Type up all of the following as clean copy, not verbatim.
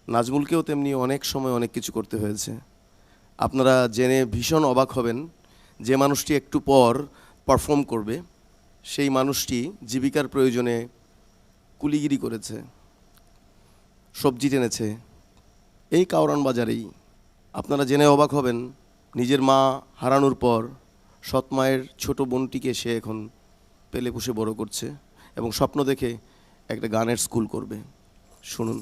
নাজমুলকেও তেমনি অনেক সময় অনেক কিছু করতে হয়েছে। আপনারা জেনে ভীষণ অবাক হবেন, যে মানুষটি একটু পর পারফর্ম করবে সেই মানুষটি জীবিকার প্রয়োজনে কুলিগিরি করেছে, সবজি টেনেছে এই কাওরান বাজারেই। আপনারা জেনে অবাক হবেন, নিজের মা হারানোর পর সৎ মায়ের ছোটো বোনটিকে সে এখন পেলে পুষে বড় করছে এবং স্বপ্ন দেখে একটা গানের স্কুল করবে। শুনুন।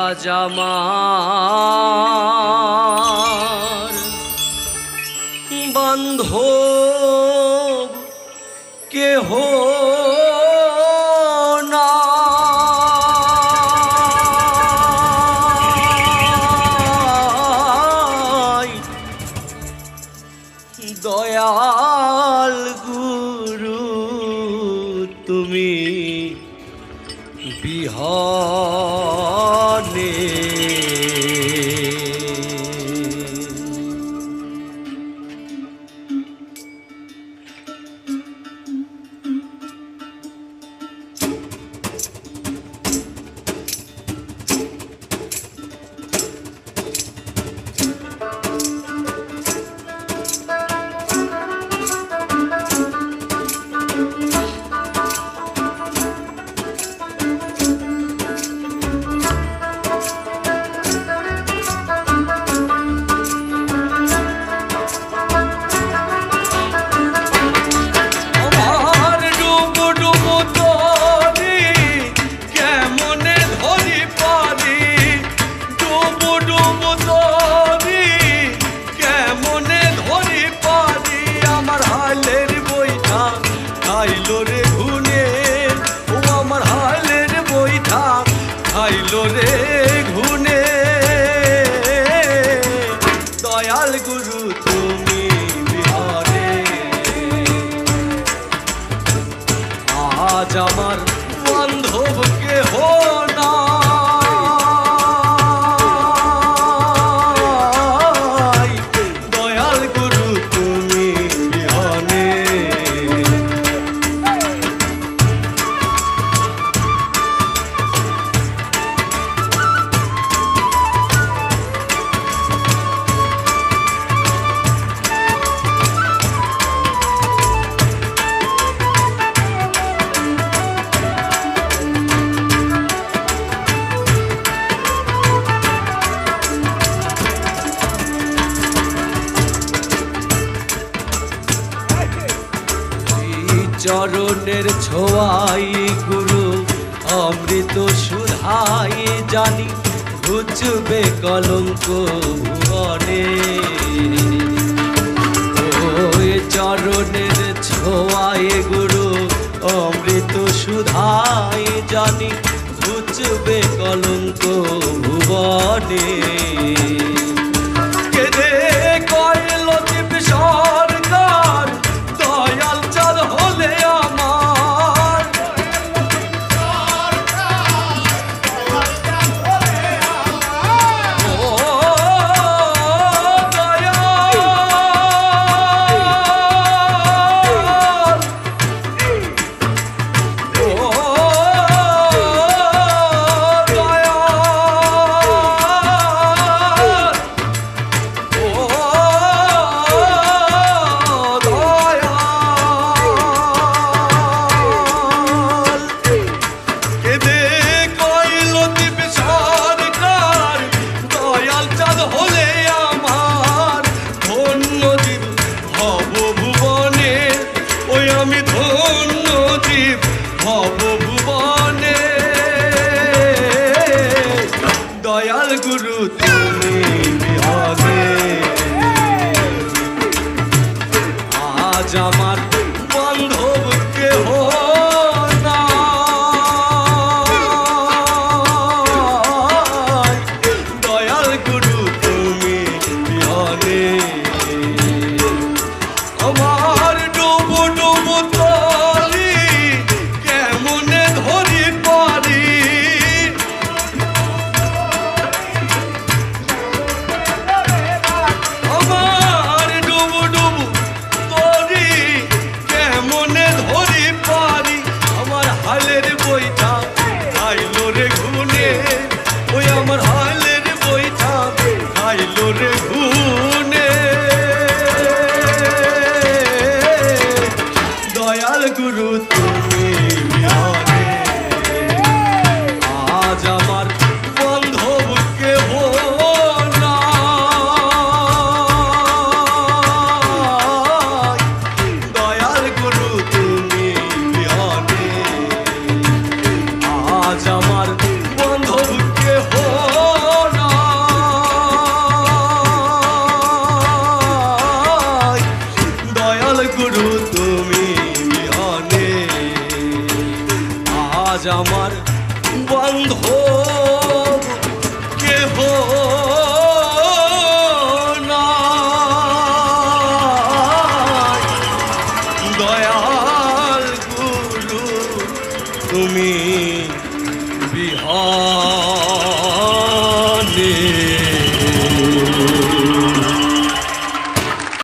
আজ আমার বান্ধব কেহ নাই, দয়াল গুরু তুমি বিহনে। দয়াল গুরু তুমি বিহারে, আজ আমার বান্ধব কেহ নাই, দয়াল গুরু তুমি বিহনে। চরণের ছোঁয়াই গুরু অমৃত সুধাই, জানি ঘুচবে কলঙ্ক ভুবনে। ওই চরণের ছোঁয়াই গুরু অমৃত সুধাই, জানি ঘুচবে কলঙ্ক ভুবনে। কেদে কইল জীব সরকার, দয়াল চাঁদ হলে আমার, ও দয়াল, ও দয়াল গুরু তুমি বিহনে, আজ আমার বান্ধব কেহ নাই, দয়াল গুরু তুমি বিহনে। আমার ডুবো ডুবো তলি কেমনে ধরি পারি, আমার ডুবো ডুবো আমার বান্ধব কেহ নাই। দয়াল গুরু তুমি বিহানে